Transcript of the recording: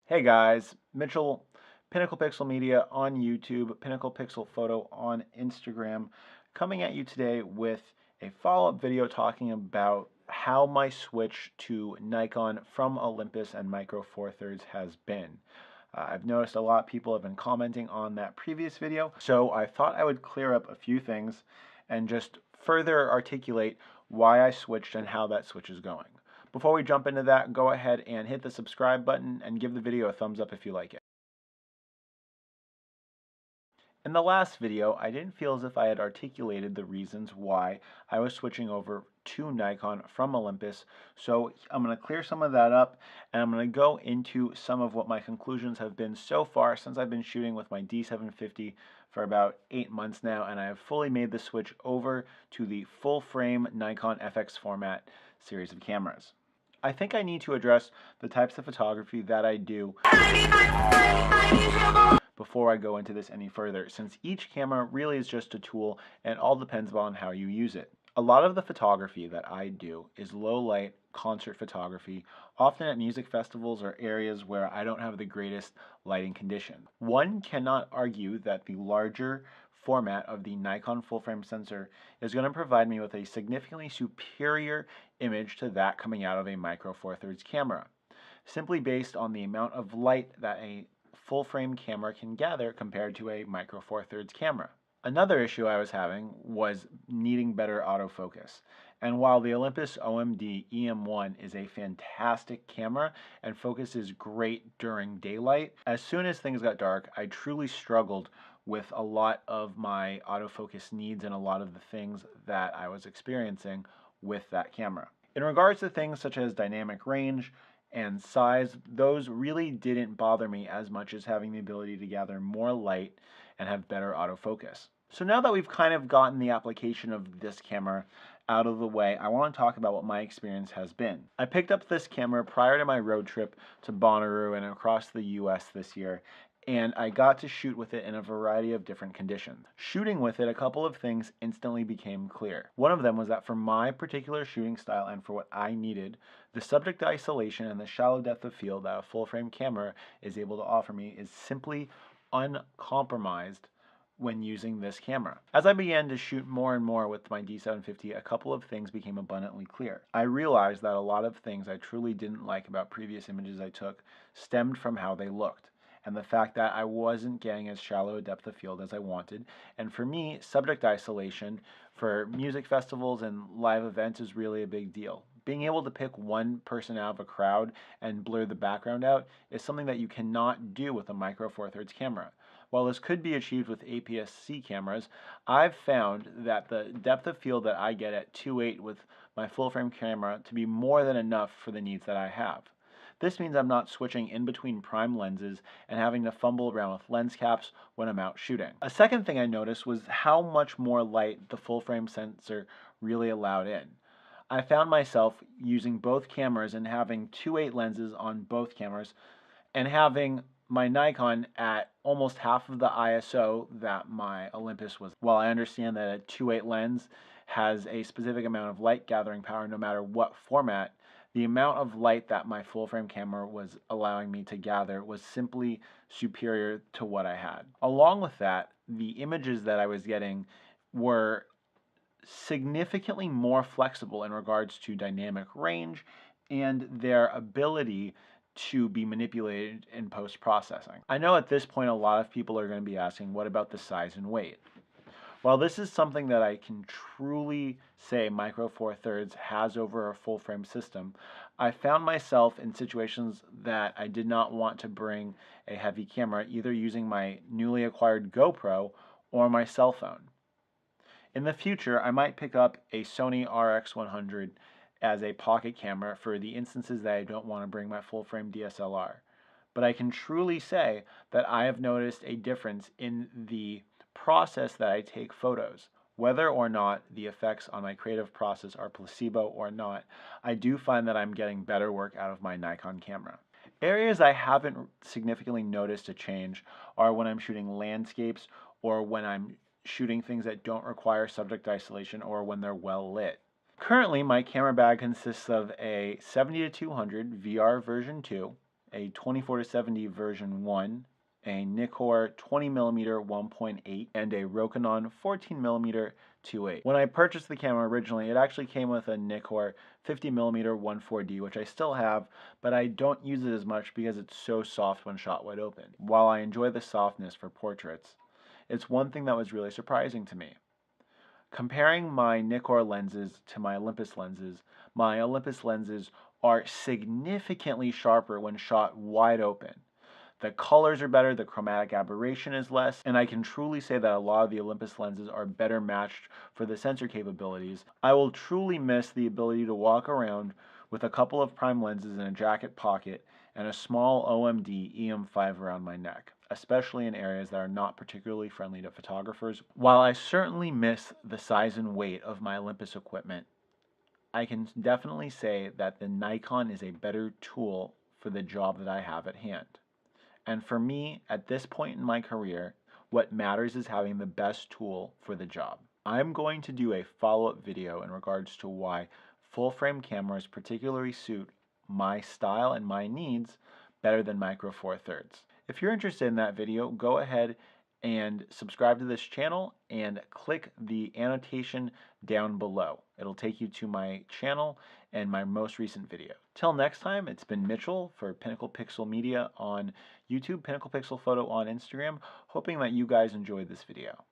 Hey guys, Mitchell, Pinnacle Pixel Media on YouTube, Pinnacle Pixel Photo on Instagram, coming at you today with a follow-up video talking about how my switch to Nikon from Olympus and Micro Four Thirds has been. I've noticed a lot of people have been commenting on that previous video, so I thought I would clear up a few things and just further articulate why I switched and how that switch is going. Before we jump into that, go ahead and hit the subscribe button and give the video a thumbs up if you like it. In the last video, I didn't feel as if I had articulated the reasons why I was switching over to Nikon from Olympus, so I'm going to clear some of that up and I'm going to go into some of what my conclusions have been so far since I've been shooting with my D750 for about 8 months now, and I have fully made the switch over to the full frame Nikon FX format series of cameras. I think I need to address the types of photography that I do before I go into this any further, since each camera really is just a tool and all depends on how you use it. A lot of the photography that I do is low light concert photography, often at music festivals or areas where I don't have the greatest lighting condition. One cannot argue that the larger format of the Nikon full frame sensor is going to provide me with a significantly superior image to that coming out of a Micro Four Thirds camera, simply based on the amount of light that a full frame camera can gather compared to a Micro Four Thirds camera. Another issue I was having was needing better autofocus. And while the Olympus OMD EM1 is a fantastic camera and focuses great during daylight, as soon as things got dark, I truly struggled with a lot of my autofocus needs and a lot of the things that I was experiencing with that camera. In regards to things such as dynamic range and size, those really didn't bother me as much as having the ability to gather more light and have better autofocus. So now that we've kind of gotten the application of this camera out of the way, I want to talk about what my experience has been. I picked up this camera prior to my road trip to Bonnaroo and across the US this year, and I got to shoot with it in a variety of different conditions. Shooting with it, a couple of things instantly became clear. One of them was that for my particular shooting style and for what I needed, the subject isolation and the shallow depth of field that a full frame camera is able to offer me is simply uncompromised when using this camera. As I began to shoot more and more with my D750, a couple of things became abundantly clear. I realized that a lot of things I truly didn't like about previous images I took stemmed from how they looked, and the fact that I wasn't getting as shallow a depth of field as I wanted. And for me, subject isolation for music festivals and live events is really a big deal. Being able to pick one person out of a crowd and blur the background out is something that you cannot do with a Micro Four Thirds camera. While this could be achieved with APS-C cameras, I've found that the depth of field that I get at 2.8 with my full frame camera to be more than enough for the needs that I have. This means I'm not switching in between prime lenses and having to fumble around with lens caps when I'm out shooting. A second thing I noticed was how much more light the full frame sensor really allowed in. I found myself using both cameras and having 2.8 lenses on both cameras and having my Nikon at almost half of the ISO that my Olympus was. While I understand that a 2.8 lens has a specific amount of light gathering power no matter what format, the amount of light that my full frame camera was allowing me to gather was simply superior to what I had. Along with that, the images that I was getting were significantly more flexible in regards to dynamic range and their ability to be manipulated in post-processing. I know at this point a lot of people are going to be asking, what about the size and weight? While this is something that I can truly say Micro Four Thirds has over a full frame system, I found myself in situations that I did not want to bring a heavy camera, either using my newly acquired GoPro or my cell phone. In the future, I might pick up a Sony RX100 as a pocket camera for the instances that I don't want to bring my full frame DSLR. But I can truly say that I have noticed a difference in the process that I take photos. Whether or not the effects on my creative process are placebo or not, I do find that I'm getting better work out of my Nikon camera. Areas I haven't significantly noticed a change are when I'm shooting landscapes or when I'm shooting things that don't require subject isolation or when they're well lit. Currently, my camera bag consists of a 70-200 VR version 2, a 24-70 version 1, a Nikon 20mm 1.8, and a Rokinon 14mm 2.8. When I purchased the camera originally, it actually came with a Nikon 50mm 1.4D, which I still have, but I don't use it as much because it's so soft when shot wide open. While I enjoy the softness for portraits, it's one thing that was really surprising to me. Comparing my Nikon lenses to my Olympus lenses are significantly sharper when shot wide open. The colors are better, the chromatic aberration is less, and I can truly say that a lot of the Olympus lenses are better matched for the sensor capabilities. I will truly miss the ability to walk around with a couple of prime lenses in a jacket pocket and a small OMD EM5 around my neck, especially in areas that are not particularly friendly to photographers. While I certainly miss the size and weight of my Olympus equipment, I can definitely say that the Nikon is a better tool for the job that I have at hand. And for me, at this point in my career, what matters is having the best tool for the job. I'm going to do a follow-up video in regards to why full-frame cameras particularly suit my style and my needs better than Micro Four Thirds. If you're interested in that video, go ahead and subscribe to this channel and click the annotation down below. It'll take you to my channel and my most recent video. Till next time, it's been Mitchell for Pinnacle Pixel Media on YouTube, Pinnacle Pixel Photo on Instagram, hoping that you guys enjoyed this video.